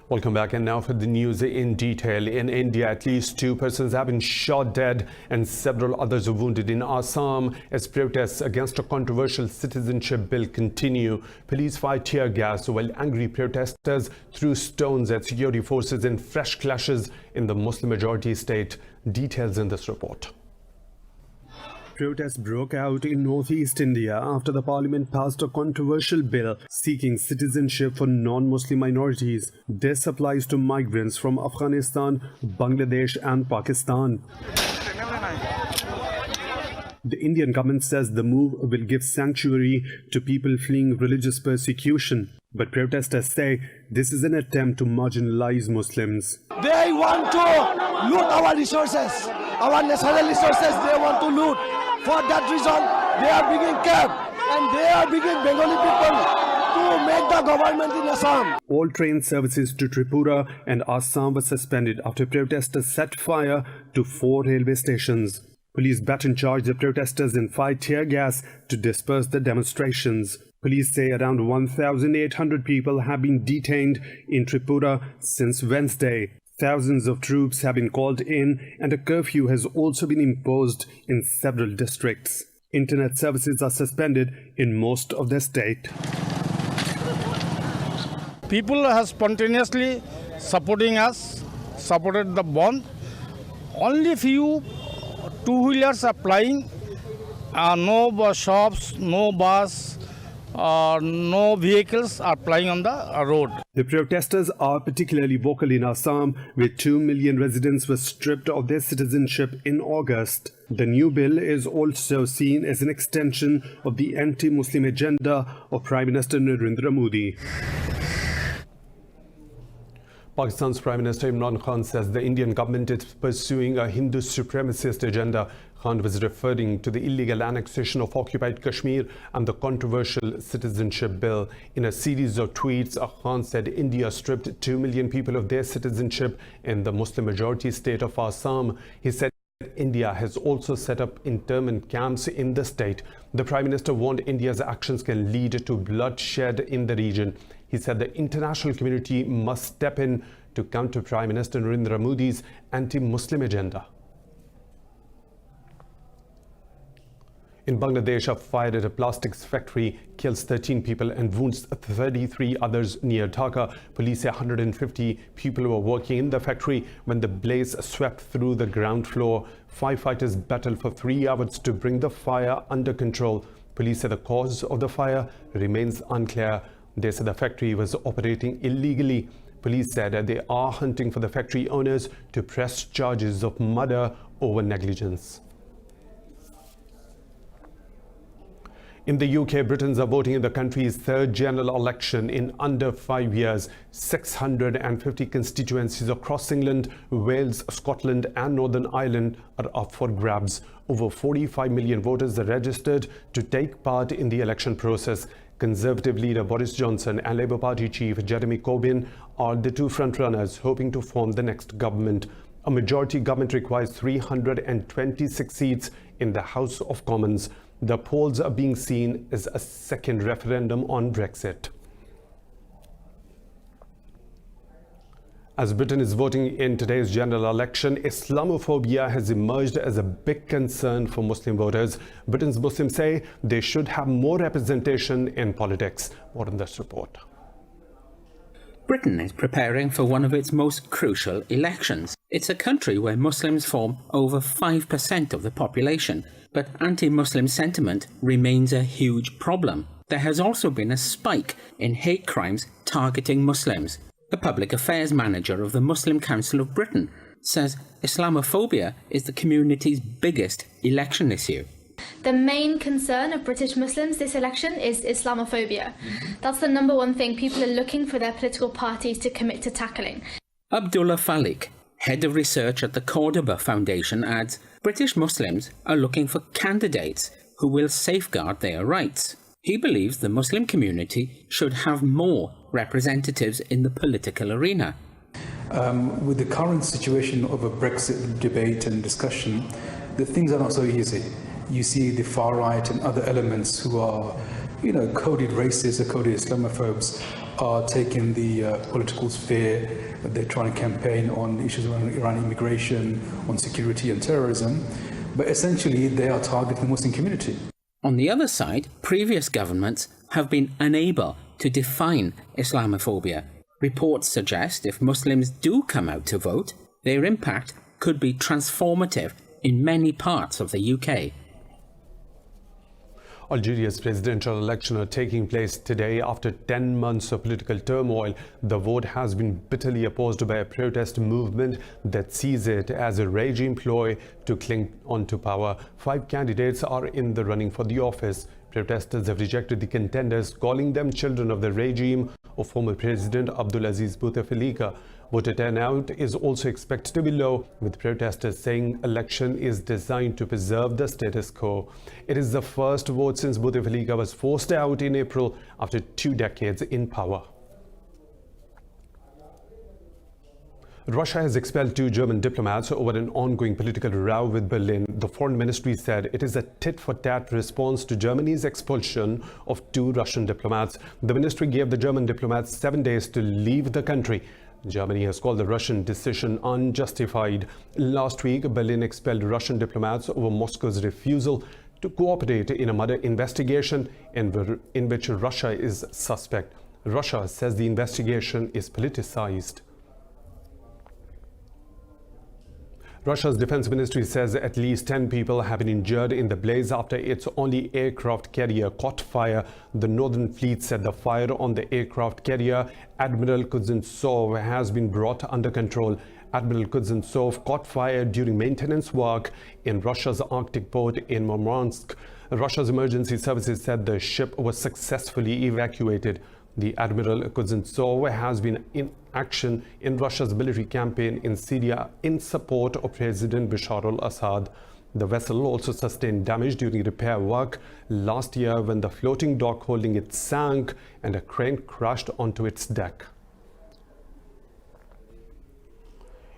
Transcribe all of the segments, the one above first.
Welcome back, and now for the news in detail. In India, at least 2 persons have been shot dead and several others are wounded in Assam as protests against a controversial citizenship bill continue. Police fired tear gas while angry protesters threw stones at security forces in fresh clashes in the Muslim-majority state. Details in this report. Protests broke out in northeast India after the parliament passed a controversial bill seeking citizenship for non-Muslim minorities. This applies to migrants from Afghanistan, Bangladesh and Pakistan. The Indian government says the move will give sanctuary to people fleeing religious persecution. But protesters say this is an attempt to marginalize Muslims. They want to loot our resources, our national resources they want to loot. For that reason, they are bringing camp and they are bringing Bengali people to make the government in Assam. All train services to Tripura and Assam were suspended after protesters set fire to 4 railway stations. Police baton charged the protesters and fired tear gas to disperse the demonstrations. Police say around 1,800 people have been detained in Tripura since Wednesday. Thousands of troops have been called in and a curfew has also been imposed in several districts. Internet services are suspended in most of the state. People are spontaneously supporting us, supported the bond. Only few two-wheelers are plying. No shops, no bus, no vehicles are plying on the road. The protesters are particularly vocal in Assam, where 2 million residents were stripped of their citizenship in August. The new bill is also seen as an extension of the anti-Muslim agenda of Prime Minister Narendra Modi. Pakistan's Prime Minister Imran Khan says the Indian government is pursuing a Hindu supremacist agenda. Khan was referring to the illegal annexation of occupied Kashmir and the controversial citizenship bill. In a series of tweets, Khan said India stripped 2 million people of their citizenship in the Muslim-majority state of Assam. He said India has also set up internment camps in the state. The Prime Minister warned India's actions can lead to bloodshed in the region. He said the international community must step in to counter Prime Minister Narendra Modi's anti-Muslim agenda. In Bangladesh, a fire at a plastics factory kills 13 people and wounds 33 others near Dhaka. Police say 150 people were working in the factory when the blaze swept through the ground floor. Firefighters battled for 3 hours to bring the fire under control. Police say the cause of the fire remains unclear. They said the factory was operating illegally. Police said they are hunting for the factory owners to press charges of murder over negligence. In the UK, Britons are voting in the country's 3rd general election in under 5 years. 650 constituencies across England, Wales, Scotland and Northern Ireland are up for grabs. Over 45 million voters are registered to take part in the election process. Conservative leader Boris Johnson and Labour Party chief Jeremy Corbyn are the 2 frontrunners hoping to form the next government. A majority government requires 326 seats in the House of Commons. The polls are being seen as a second referendum on Brexit. As Britain is voting in today's general election, Islamophobia has emerged as a big concern for Muslim voters. Britain's Muslims say they should have more representation in politics. More in this report. Britain is preparing for one of its most crucial elections. It's a country where Muslims form over 5% of the population, but anti-Muslim sentiment remains a huge problem. There has also been a spike in hate crimes targeting Muslims. The public affairs manager of the Muslim Council of Britain says Islamophobia is the community's biggest election issue. The main concern of British Muslims this election is Islamophobia. That's the #1 thing people are looking for their political parties to commit to tackling. Abdullah Falik, head of research at the Cordoba Foundation, adds British Muslims are looking for candidates who will safeguard their rights. He believes the Muslim community should have more representatives in the political arena. With the current situation of a Brexit debate and discussion, the things are not so easy. You see the far right and other elements who are coded racists or coded Islamophobes are taking the political sphere. They're trying to campaign on issues around immigration, on security and terrorism. But essentially, they are targeting the Muslim community. On the other side, previous governments have been unable to define Islamophobia. Reports suggest if Muslims do come out to vote, their impact could be transformative in many parts of the UK. Algeria's presidential election are taking place today after 10 months of political turmoil. The vote has been bitterly opposed by a protest movement that sees it as a regime ploy to cling onto power. 5 candidates are in the running for the office. Protesters have rejected the contenders, calling them children of the regime of former President Abdulaziz Bouteflika. Voter turnout is also expected to be low, with protesters saying election is designed to preserve the status quo. It is the first vote since Bouteflika was forced out in April after 2 decades in power. Russia has expelled 2 German diplomats over an ongoing political row with Berlin. The foreign ministry said it is a tit-for-tat response to Germany's expulsion of 2 Russian diplomats. The ministry gave the German diplomats 7 days to leave the country. Germany has called the Russian decision unjustified. Last week, Berlin expelled Russian diplomats over Moscow's refusal to cooperate in a murder investigation in which Russia is suspect. Russia says the investigation is politicized. Russia's defense ministry says at least 10 people have been injured in the blaze after its only aircraft carrier caught fire. The Northern Fleet said the fire on the aircraft carrier Admiral Kuznetsov has been brought under control. Admiral Kuznetsov caught fire during maintenance work in Russia's Arctic port in Murmansk. Russia's emergency services said the ship was successfully evacuated. The Admiral Kuznetsov has been in action in Russia's military campaign in Syria in support of President Bashar al-Assad. The vessel also sustained damage during repair work last year when the floating dock holding it sank and a crane crashed onto its deck.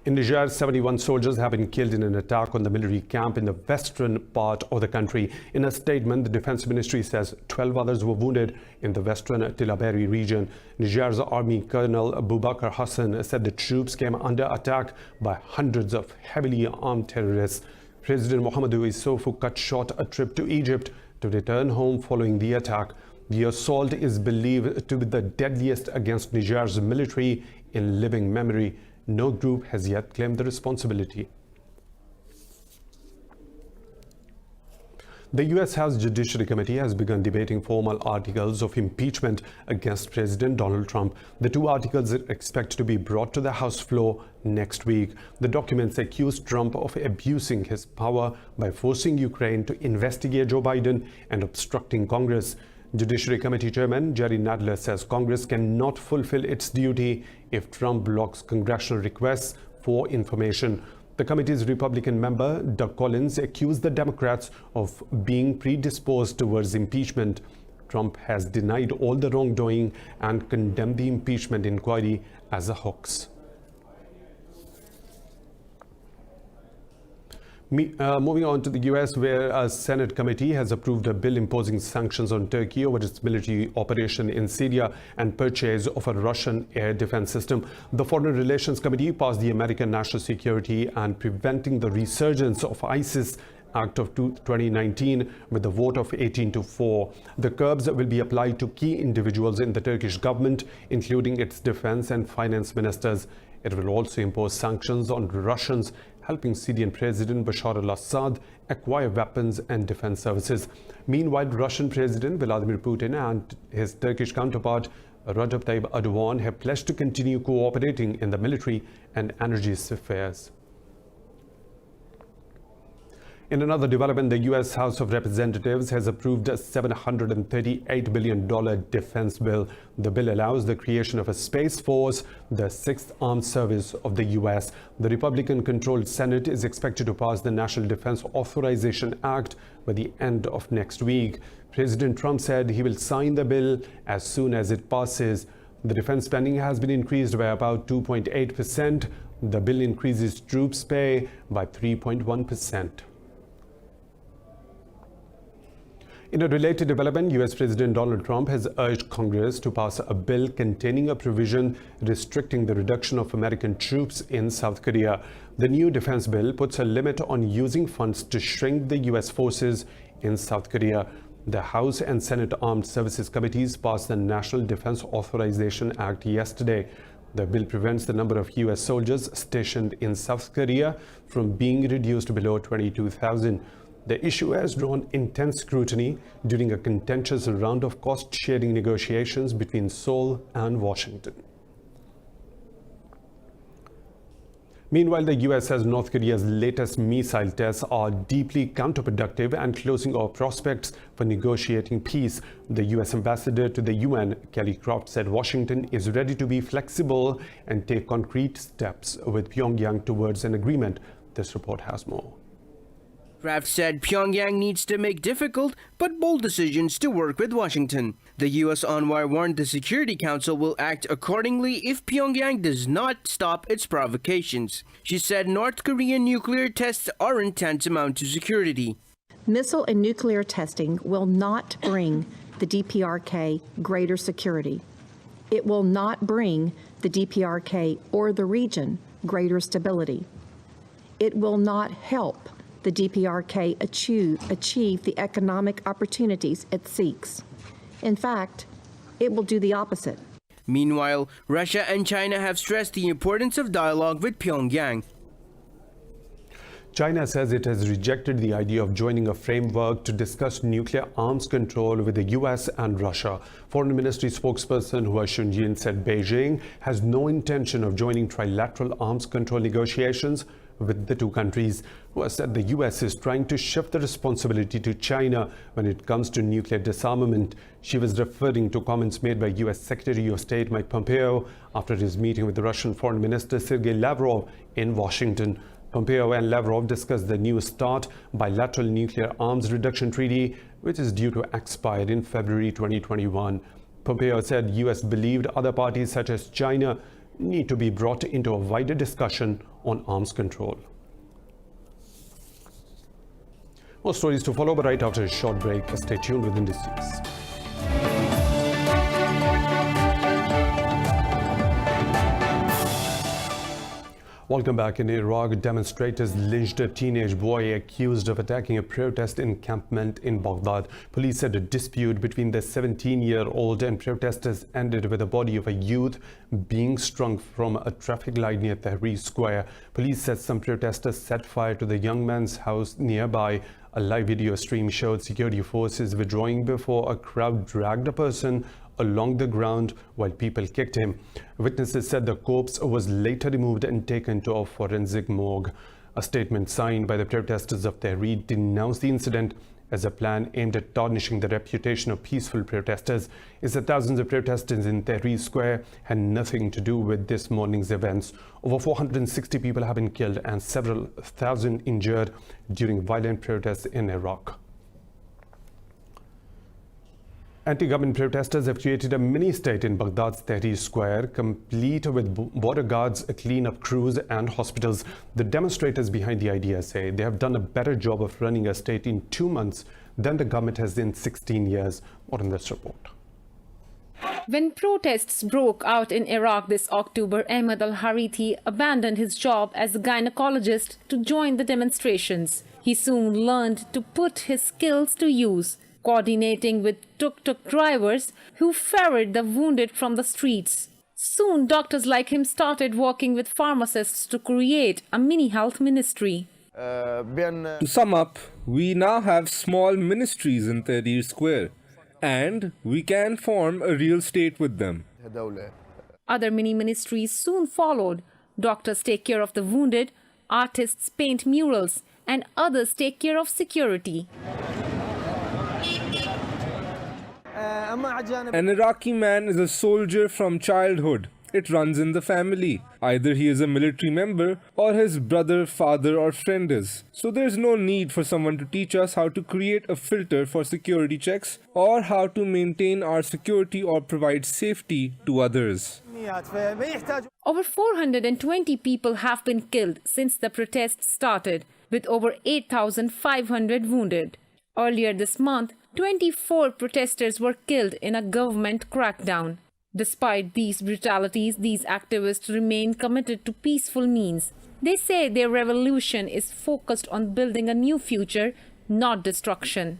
In Niger, 71 soldiers have been killed in an attack on the military camp in the western part of the country. In a statement, the Defense Ministry says 12 others were wounded in the western Tillaberi region. Niger's Army Colonel Boubacar Hassan said the troops came under attack by hundreds of heavily armed terrorists. President Mohamedou Issoufou cut short a trip to Egypt to return home following the attack. The assault is believed to be the deadliest against Niger's military in living memory. No group has yet claimed the responsibility. The U.S. House Judiciary Committee has begun debating formal articles of impeachment against President Donald Trump. The 2 articles are expected to be brought to the House floor next week. The documents accuse Trump of abusing his power by forcing Ukraine to investigate Joe Biden and obstructing Congress. Judiciary Committee Chairman Jerry Nadler says Congress cannot fulfill its duty if Trump blocks congressional requests for information. The committee's Republican member, Doug Collins, accused the Democrats of being predisposed towards impeachment. Trump has denied all the wrongdoing and condemned the impeachment inquiry as a hoax. Moving on to the US, where a Senate committee has approved a bill imposing sanctions on Turkey over its military operation in Syria and purchase of a Russian air defense system. The Foreign Relations Committee passed the American National Security and Preventing the Resurgence of ISIS Act of 2019 with a vote of 18-4. The curbs will be applied to key individuals in the Turkish government, including its defense and finance ministers. It will also impose sanctions on Russians helping Syrian President Bashar al-Assad acquire weapons and defense services. Meanwhile, Russian President Vladimir Putin and his Turkish counterpart Recep Tayyip Erdogan have pledged to continue cooperating in the military and energy spheres. In another development, the U.S. House of Representatives has approved a $738 billion defense bill. The bill allows the creation of a Space Force, the 6th armed service of the U.S. The Republican-controlled Senate is expected to pass the National Defense Authorization Act by the end of next week. President Trump said he will sign the bill as soon as it passes. The defense spending has been increased by about 2.8%. The bill increases troops' pay by 3.1%. In a related development, US President Donald Trump has urged Congress to pass a bill containing a provision restricting the reduction of American troops in South Korea. The new defense bill puts a limit on using funds to shrink the US forces in South Korea. The House and Senate Armed Services Committees passed the National Defense Authorization Act yesterday. The bill prevents the number of US soldiers stationed in South Korea from being reduced below 22,000. The issue has drawn intense scrutiny during a contentious round of cost-sharing negotiations between Seoul and Washington. Meanwhile, the US says North Korea's latest missile tests are deeply counterproductive and closing all prospects for negotiating peace. The US ambassador to the UN, Kelly Croft, said Washington is ready to be flexible and take concrete steps with Pyongyang towards an agreement. This report has more. Kraft said Pyongyang needs to make difficult but bold decisions to work with Washington. The U.S. envoy warned the Security Council will act accordingly if Pyongyang does not stop its provocations. She said North Korean nuclear tests aren't tantamount to security. Missile and nuclear testing will not bring the DPRK greater security. It will not bring the DPRK or the region greater stability. It will not help the DPRK achieve the economic opportunities it seeks. In fact, it will do the opposite. Meanwhile, Russia and China have stressed the importance of dialogue with Pyongyang. China says it has rejected the idea of joining a framework to discuss nuclear arms control with the US and Russia. Foreign Ministry spokesperson Hua Shunjin said Beijing has no intention of joining trilateral arms control negotiations with the two countries. Hua said the US is trying to shift the responsibility to China when it comes to nuclear disarmament. She was referring to comments made by US Secretary of State Mike Pompeo after his meeting with the Russian Foreign Minister Sergei Lavrov in Washington. Pompeo and Lavrov discussed the New START bilateral nuclear arms reduction treaty, which is due to expire in February 2021. Pompeo said US believed other parties such as China need to be brought into a wider discussion on arms control. More stories to follow, but right after a short break. Stay tuned with Indus News. Welcome back. In Iraq, demonstrators lynched a teenage boy accused of attacking a protest encampment in Baghdad. Police said a dispute between the 17-year-old and protesters ended with the body of a youth being strung from a traffic light near Tahrir Square. Police said some protesters set fire to the young man's house nearby. A live video stream showed security forces withdrawing before a crowd dragged a person along the ground while people kicked him. Witnesses said the corpse was later removed and taken to a forensic morgue. A statement signed by the protesters of Tahrir denounced the incident as a plan aimed at tarnishing the reputation of peaceful protesters. It said thousands of protesters in Tahrir Square had nothing to do with this morning's events. Over 460 people have been killed and several thousand injured during violent protests in Iraq. Anti-government protesters have created a mini-state in Baghdad's Tahrir Square, complete with border guards, clean-up crews and hospitals. The demonstrators behind the idea say they have done a better job of running a state in 2 months than the government has in 16 years. More in this report. When protests broke out in Iraq this October, Ahmed al-Harithi abandoned his job as a gynecologist to join the demonstrations. He soon learned to put his skills to use, coordinating with tuk-tuk drivers who ferried the wounded from the streets. Soon, doctors like him started working with pharmacists to create a mini health ministry. To sum up, we now have small ministries in Tahrir Square, and we can form a real state with them. Other mini ministries soon followed. Doctors take care of the wounded, artists paint murals, and others take care of security. An Iraqi man is a soldier from childhood. It runs in the family. Either he is a military member or his brother, father or friend is. So there's no need for someone to teach us how to create a filter for security checks or how to maintain our security or provide safety to others. Over 420 people have been killed since the protests started, with over 8,500 wounded. Earlier this month, 24 protesters were killed in a government crackdown. Despite these brutalities, these activists remain committed to peaceful means. They say their revolution is focused on building a new future, not destruction.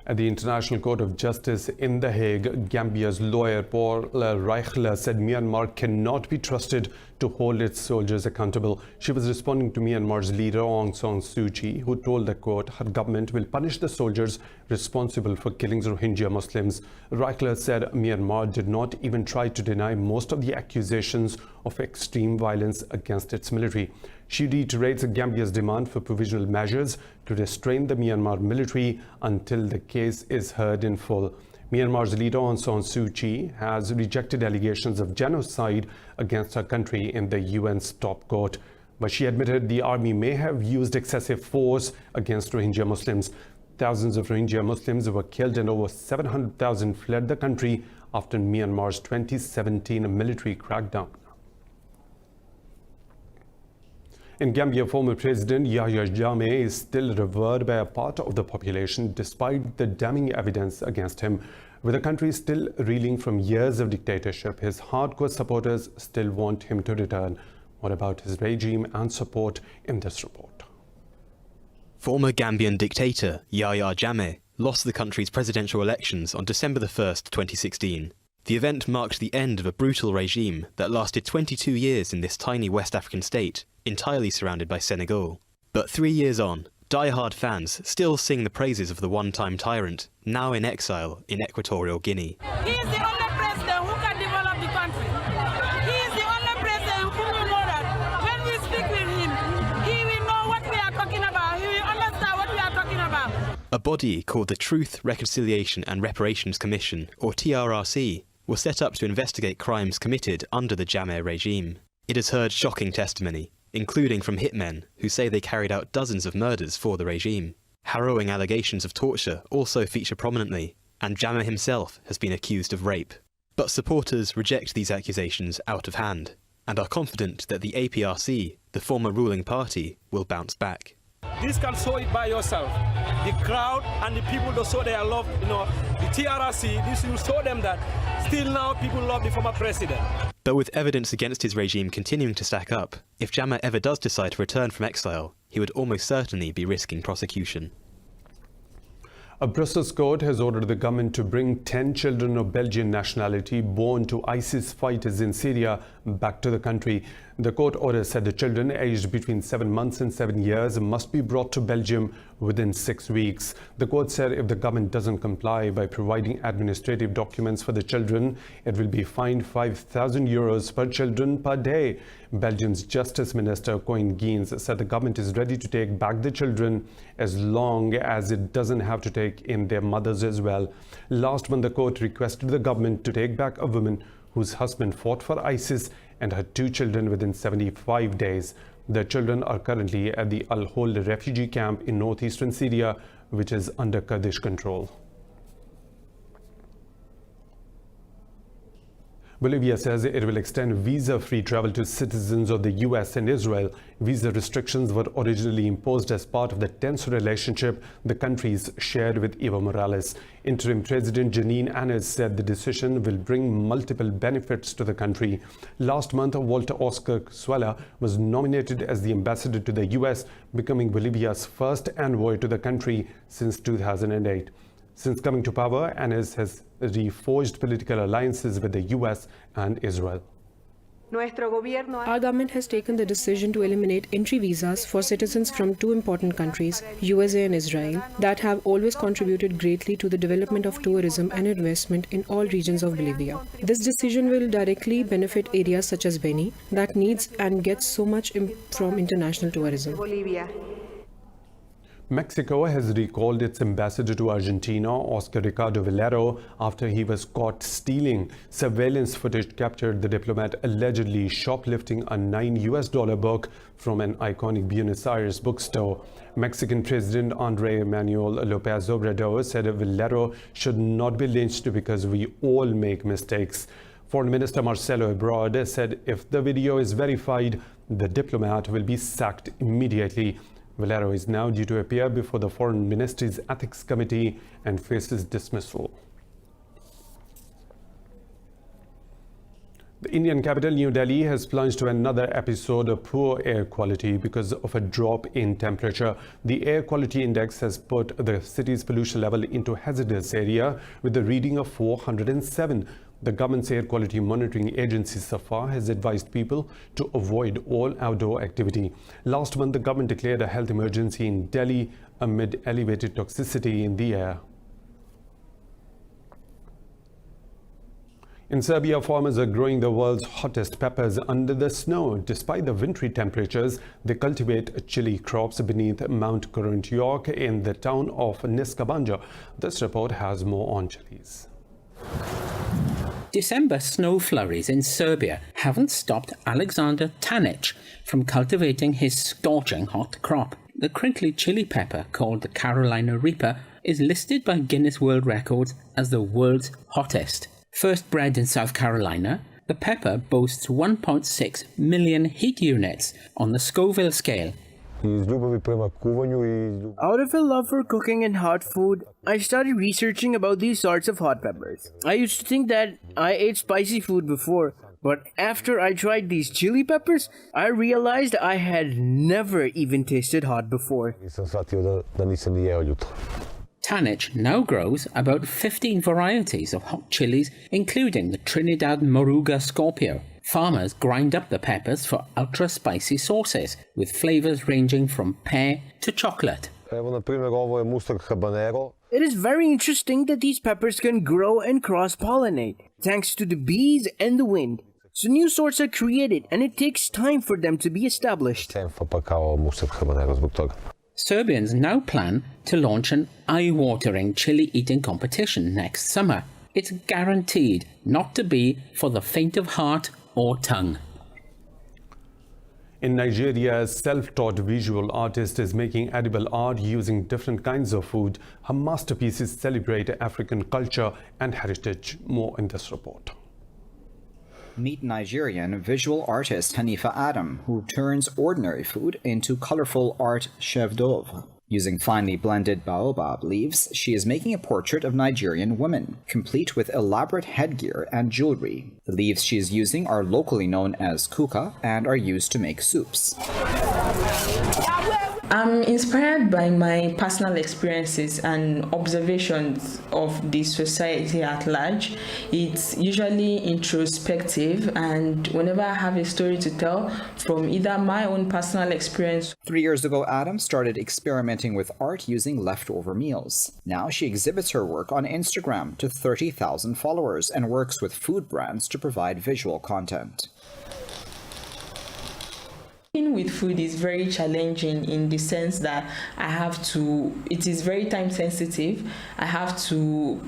At the International Court of Justice in The Hague, Gambia's lawyer Paul Reichler said Myanmar cannot be trusted to hold its soldiers accountable. She was responding to Myanmar's leader Aung San Suu Kyi, who told the court her government will punish the soldiers responsible for killing Rohingya Muslims. Reichler said Myanmar did not even try to deny most of the accusations of extreme violence against its military. She reiterates Gambia's demand for provisional measures to restrain the Myanmar military until the case is heard in full. Myanmar's leader Aung San Suu Kyi has rejected allegations of genocide against her country in the UN's top court. But she admitted the army may have used excessive force against Rohingya Muslims. Thousands of Rohingya Muslims were killed and over 700,000 fled the country after Myanmar's 2017 military crackdown. In Gambia, former President Yahya Jammeh is still revered by a part of the population despite the damning evidence against him. With the country still reeling from years of dictatorship, his hardcore supporters still want him to return. What about his regime and support in this report? Former Gambian dictator Yahya Jammeh lost the country's presidential elections on December 1st, 2016. The event marked the end of a brutal regime that lasted 22 years in this tiny West African state, entirely surrounded by Senegal. But 3 years on, die-hard fans still sing the praises of the one-time tyrant, now in exile in Equatorial Guinea. He is the only president who can develop the country. He is the only president who will know that when we speak with him, he will know what we are talking about. He will understand what we are talking about. A body called the Truth, Reconciliation and Reparations Commission, or TRRC, was set up to investigate crimes committed under the Jammeh regime. It has heard shocking testimony, including from hitmen who say they carried out dozens of murders for the regime. Harrowing allegations of torture also feature prominently, and Jammeh himself has been accused of rape. But supporters reject these accusations out of hand, and are confident that the APRC, the former ruling party, will bounce back. This can show it by yourself. The crowd and the people that show their love, the TRRC, this will show them that still now people love the former president. But with evidence against his regime continuing to stack up, if Jammeh ever does decide to return from exile, he would almost certainly be risking prosecution. A Brussels court has ordered the government to bring 10 children of Belgian nationality born to ISIS fighters in Syria back to the country. The court order said the children aged between 7 months and 7 years must be brought to Belgium within 6 weeks. The court said if the government doesn't comply by providing administrative documents for the children, it will be fined €5,000 per children per day. Belgium's Justice Minister Koen Geens said the government is ready to take back the children as long as it doesn't have to take in their mothers as well. Last month, the court requested the government to take back a woman whose husband fought for ISIS and her 2 children within 75 days. The children are currently at the Al-Hol refugee camp in northeastern Syria, which is under Kurdish control. Bolivia says it will extend visa-free travel to citizens of the US and Israel. Visa restrictions were originally imposed as part of the tense relationship the countries shared with Evo Morales. Interim President Janine Áñez said the decision will bring multiple benefits to the country. Last month, Walter Oscar Suela was nominated as the ambassador to the US, becoming Bolivia's first envoy to the country since 2008. Since coming to power, Áñez has reforged political alliances with the US and Israel. Our government has taken the decision to eliminate entry visas for citizens from 2 important countries, USA and Israel, that have always contributed greatly to the development of tourism and investment in all regions of Bolivia. This decision will directly benefit areas such as Beni that needs and gets so much from international tourism. Mexico has recalled its ambassador to Argentina, Oscar Ricardo Valero, after he was caught stealing. Surveillance footage captured the diplomat allegedly shoplifting a $9 book from an iconic Buenos Aires bookstore. Mexican President Andrés Manuel López Obrador said Valero should not be lynched because we all make mistakes. Foreign Minister Marcelo Ebrard said if the video is verified, the diplomat will be sacked immediately. Valero is now due to appear before the Foreign Ministry's Ethics Committee and faces dismissal. The Indian capital, New Delhi, has plunged to another episode of poor air quality because of a drop in temperature. The air quality index has put the city's pollution level into hazardous area with a reading of 407. The government's air quality monitoring agency SAFA has advised people to avoid all outdoor activity. Last month, the government declared a health emergency in Delhi amid elevated toxicity in the air. In Serbia, farmers are growing the world's hottest peppers under the snow. Despite the wintry temperatures, they cultivate chili crops beneath Mount Koruntyok in the town of Niska Banja. This report has more on chilies. December snow flurries in Serbia haven't stopped Alexander Tanic from cultivating his scorching hot crop. The crinkly chili pepper, called the Carolina Reaper, is listed by Guinness World Records as the world's hottest. First bred in South Carolina, the pepper boasts 1.6 million heat units on the Scoville scale. Out of a love for cooking and hot food, I started researching about these sorts of hot peppers. I used to think that I ate spicy food before, but after I tried these chili peppers, I realized I had never even tasted hot before. Tanic now grows about 15 varieties of hot chilies, including the Trinidad Moruga Scorpio. Farmers grind up the peppers for ultra-spicy sauces, with flavors ranging from pear to chocolate. It is very interesting that these peppers can grow and cross-pollinate, thanks to the bees and the wind. So new sorts are created, and it takes time for them to be established. Serbians now plan to launch an eye-watering chili eating competition next summer. It's guaranteed not to be for the faint of heart or tongue. In Nigeria, a self-taught visual artist is making edible art using different kinds of food. Her masterpieces celebrate African culture and heritage. More in this report. Meet Nigerian visual artist Hanifa Adam, who turns ordinary food into colorful art chef-d'oeuvre. Using finely blended baobab leaves, she is making a portrait of Nigerian women, complete with elaborate headgear and jewelry. The leaves she is using are locally known as kuka and are used to make soups. I'm inspired by my personal experiences and observations of the society at large. It's usually introspective, and whenever I have a story to tell from either my own personal experience. 3 years ago, Adam started experimenting with art using leftover meals. Now she exhibits her work on Instagram to 30,000 followers and works with food brands to provide visual content. Working with food is very challenging in the sense that it is very time sensitive. I have to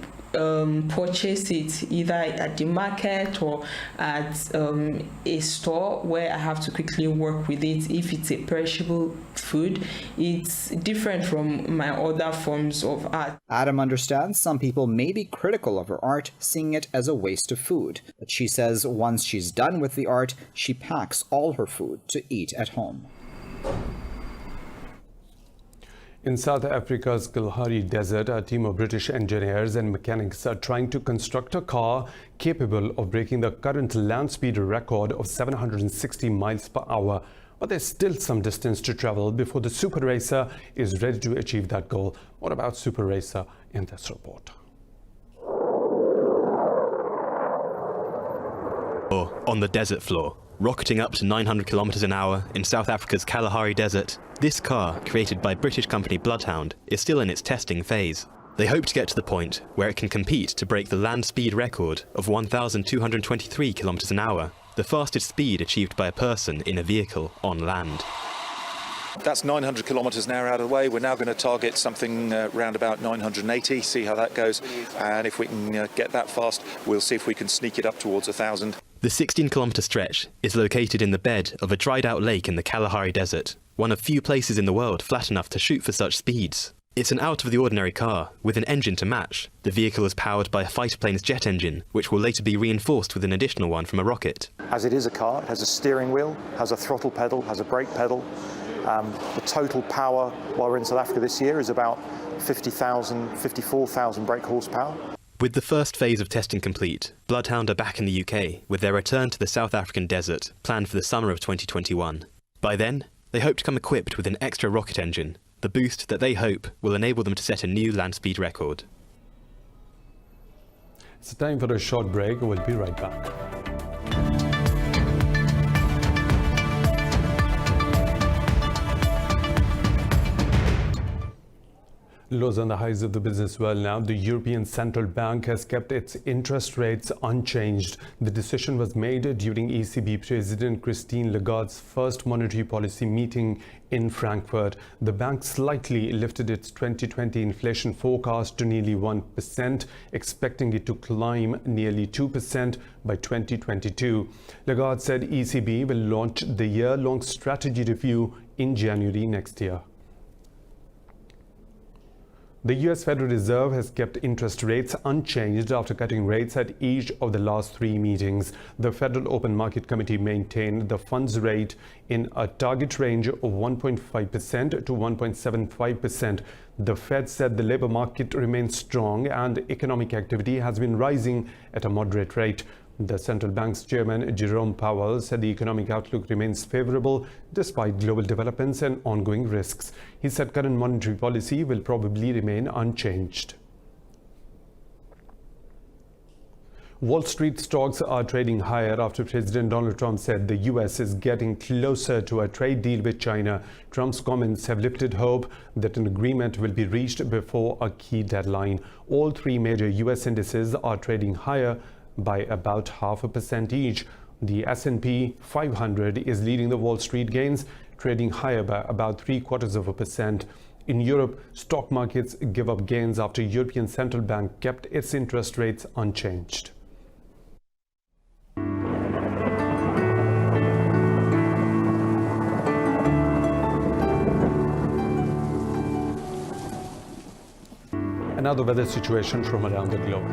purchase it either at the market or at a store where I have to quickly work with it. If it's a perishable food, it's different from my other forms of art. Adam understands some people may be critical of her art, seeing it as a waste of food. But she says once she's done with the art, she packs all her food to eat at home. In South Africa's Kalahari Desert, a team of British engineers and mechanics are trying to construct a car capable of breaking the current land speed record of 760 miles per hour. But there's still some distance to travel before the super racer is ready to achieve that goal. What about super racer in this report? On the desert floor, rocketing up to 900 kilometers an hour in South Africa's Kalahari Desert, this car, created by British company Bloodhound, is still in its testing phase. They hope to get to the point where it can compete to break the land speed record of 1,223 kilometers an hour, the fastest speed achieved by a person in a vehicle on land. That's 900 kilometres an hour out of the way. We're now going to target something around about 980, see how that goes. And if we can get that fast, we'll see if we can sneak it up towards 1,000. The 16-kilometre stretch is located in the bed of a dried-out lake in the Kalahari Desert, one of few places in the world flat enough to shoot for such speeds. It's an out-of-the-ordinary car, with an engine to match. The vehicle is powered by a fighter plane's jet engine, which will later be reinforced with an additional one from a rocket. As it is a car, it has a steering wheel, has a throttle pedal, has a brake pedal, The total power while we're in South Africa this year is about 54,000 brake horsepower. With the first phase of testing complete, Bloodhound are back in the UK with their return to the South African desert planned for the summer of 2021. By then, they hope to come equipped with an extra rocket engine, the boost that they hope will enable them to set a new land speed record. It's time for a short break. We'll be right back. Lows on the highs of the business world now. The European Central Bank has kept its interest rates unchanged. The decision was made during ECB President Christine Lagarde's first monetary policy meeting in Frankfurt. The bank slightly lifted its 2020 inflation forecast to nearly 1%, expecting it to climb nearly 2% by 2022. Lagarde said ECB will launch the year-long strategy review in January next year. The US Federal Reserve has kept interest rates unchanged after cutting rates at each of the last 3 meetings. The Federal Open Market Committee maintained the funds rate in a target range of 1.5% to 1.75%. The Fed said the labor market remains strong and economic activity has been rising at a moderate rate. The central bank's chairman, Jerome Powell, said the economic outlook remains favorable despite global developments and ongoing risks. He said current monetary policy will probably remain unchanged. Wall Street stocks are trading higher after President Donald Trump said the US is getting closer to a trade deal with China. Trump's comments have lifted hope that an agreement will be reached before a key deadline. All 3 major US indices are trading higher by about 0.5% each. The S&P 500 is leading the Wall Street gains, trading higher by about 0.75%. In Europe, stock markets give up gains after European Central Bank kept its interest rates unchanged. Another weather situation from around the globe.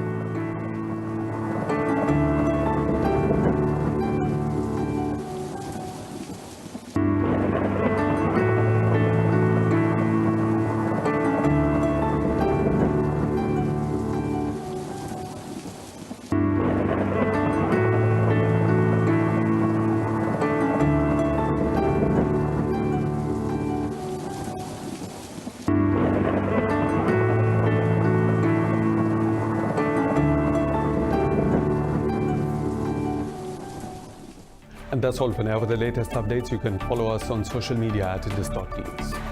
And that's all for now. For the latest updates, you can follow us on social media at Indus.News.